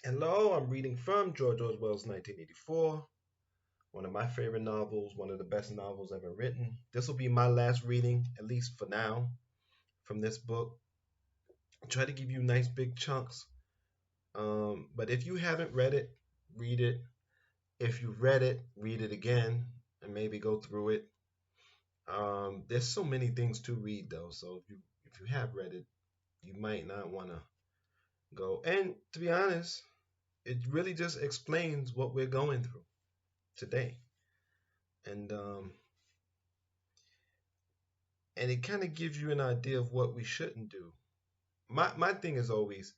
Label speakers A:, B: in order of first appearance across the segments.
A: Hello, I'm reading from George Orwell's 1984, one of my favorite novels, one of the best novels ever written. This will be my last reading, at least for now, from this book. I try to give you nice big chunks, but if you haven't read it, read it. If you've read it, read it again and maybe go through it. There's so many things to read though, so if you have read it, you might not want to go. And to be honest, it really just explains what we're going through today. And um, and it kind of gives you an idea of what we shouldn't do. My thing is always,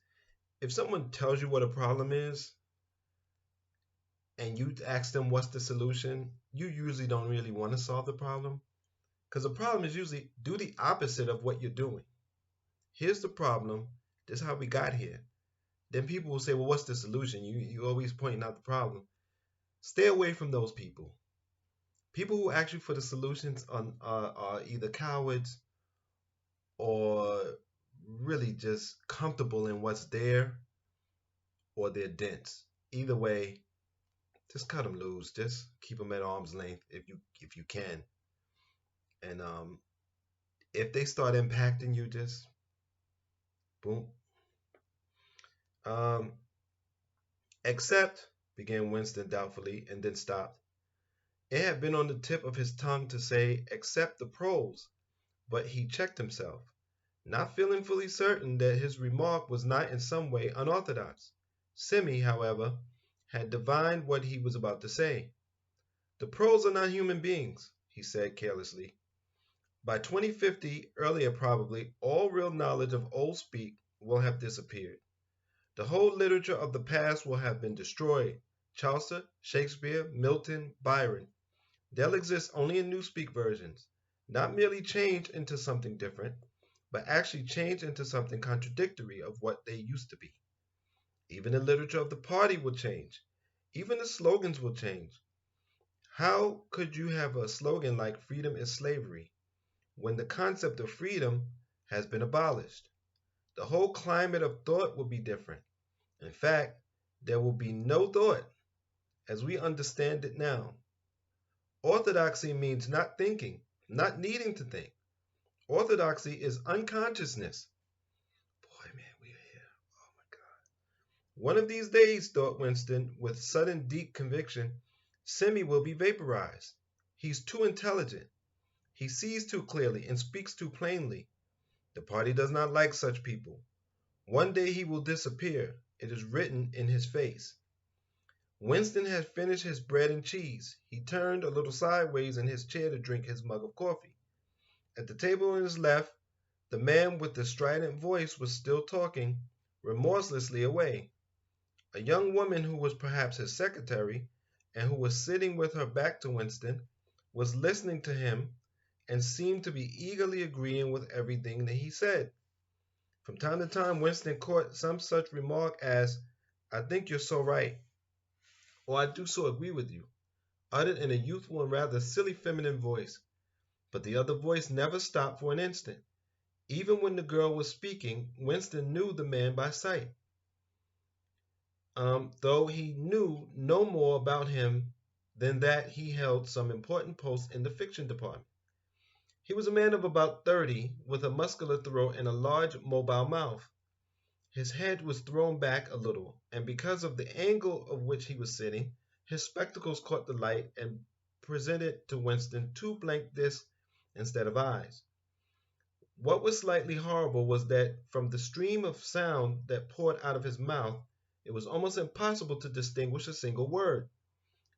A: if someone tells you what a problem is and you ask them what's the solution, you usually don't really want to solve the problem, because the problem is usually do the opposite of what you're doing. Here's the problem. This is how we got here. Then people will say, well, what's the solution? You always pointing out the problem. Stay away from those people. People who ask you for the solutions are either cowards or really just comfortable in what's there, or they're dense. Either way, just cut them loose. Just keep them at arm's length if you can. And if they start impacting you, just boom. Um, Except, began Winston doubtfully, and then stopped. It had been on the tip of his tongue to say, "Accept the pros," but he checked himself, not feeling fully certain that his remark was not in some way unorthodox. Simi, however, had divined what he was about to say. "The pros are not human beings," he said carelessly. "By 2050, earlier probably, all real knowledge of old speak will have disappeared. The whole literature of the past will have been destroyed. Chaucer, Shakespeare, Milton, Byron. They'll exist only in newspeak versions, not merely changed into something different, but actually changed into something contradictory of what they used to be. Even the literature of the party will change. Even the slogans will change. How could you have a slogan like freedom is slavery when the concept of freedom has been abolished? The whole climate of thought will be different. In fact, there will be no thought as we understand it now. Orthodoxy means not thinking, not needing to think. Orthodoxy is unconsciousness." Boy, man, we are here. Oh my God. "One of these days," thought Winston, with sudden deep conviction, "Simi will be vaporized. He's too intelligent. He sees too clearly and speaks too plainly. The party does not like such people. One day he will disappear. It is written in his face." Winston had finished his bread and cheese. He turned a little sideways in his chair to drink his mug of coffee. At the table on his left, the man with the strident voice was still talking remorselessly away. A young woman who was perhaps his secretary, and who was sitting with her back to Winston, was listening to him and seemed to be eagerly agreeing with everything that he said. From time to time, Winston caught some such remark as, "I think you're so right," or "I do so agree with you," uttered in a youthful and rather silly feminine voice. But the other voice never stopped for an instant. Even when the girl was speaking, Winston knew the man by sight, though he knew no more about him than that he held some important post in the fiction department. He was a man of about 30, with a muscular throat and a large, mobile mouth. His head was thrown back a little, and because of the angle of which he was sitting, his spectacles caught the light and presented to Winston two blank discs instead of eyes. What was slightly horrible was that from the stream of sound that poured out of his mouth, it was almost impossible to distinguish a single word.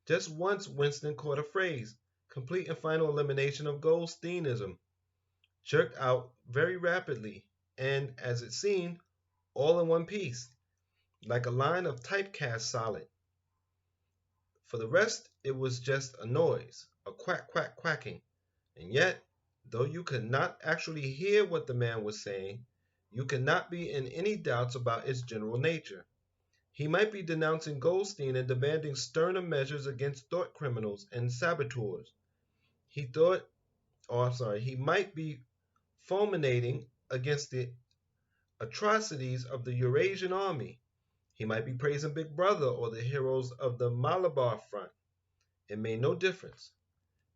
A: Just once Winston caught a phrase, "complete and final elimination of Goldsteinism," jerked out very rapidly, and, as it seemed, all in one piece, like a line of typecast solid. For the rest, it was just a noise, a quack, quack, quacking, and yet, though you could not actually hear what the man was saying, you could not be in any doubts about its general nature. He might be denouncing Goldstein and demanding sterner measures against thought criminals and saboteurs. He might be fulminating against the atrocities of the Eurasian army. He might be praising Big Brother or the heroes of the Malabar Front. It made no difference.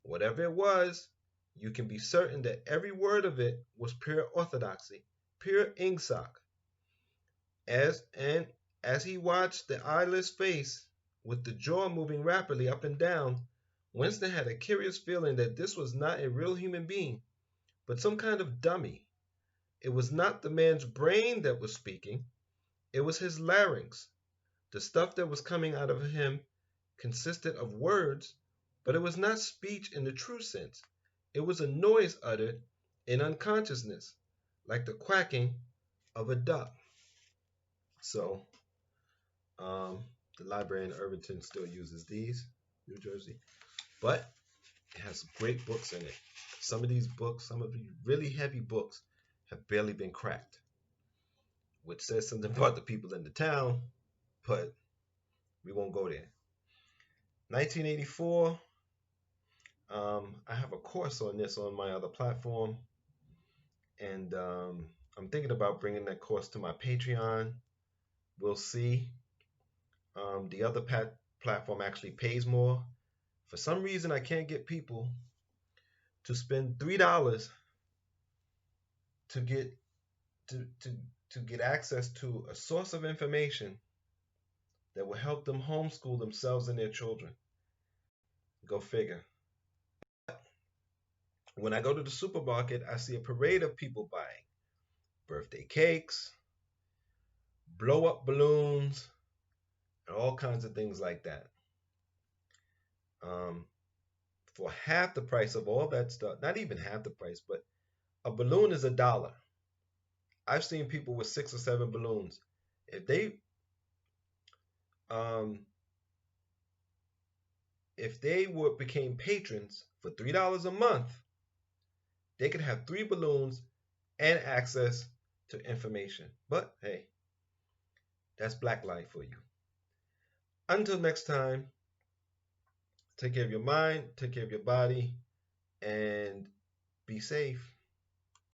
A: Whatever it was, you can be certain that every word of it was pure orthodoxy, pure ingsoc. As he watched the eyeless face with the jaw moving rapidly up and down, Winston had a curious feeling that this was not a real human being, but some kind of dummy. It was not the man's brain that was speaking, it was his larynx. The stuff that was coming out of him consisted of words, but it was not speech in the true sense. It was a noise uttered in unconsciousness, like the quacking of a duck. So, um, the library in Irvington still uses these, New Jersey, but it has great books in it. Some of these books, some of the really heavy books, have barely been cracked, which says something about the people in the town, but we won't go there. 1984, I have a course on this on my other platform, and I'm thinking about bringing that course to my Patreon. We'll see. The other platform actually pays more. For some reason, I can't get people to spend $3 to get to get access to a source of information that will help them homeschool themselves and their children. Go figure. When I go to the supermarket, I see a parade of people buying birthday cakes, blow up balloons, and all kinds of things like that. For half the price of all that stuff, not even half the price, but a balloon is $1. I've seen people with 6 or 7 balloons. If they um, became patrons for $3 a month, they could have 3 balloons and access to information. But hey, that's black life for you. Until next time, take care of your mind, take care of your body, and be safe.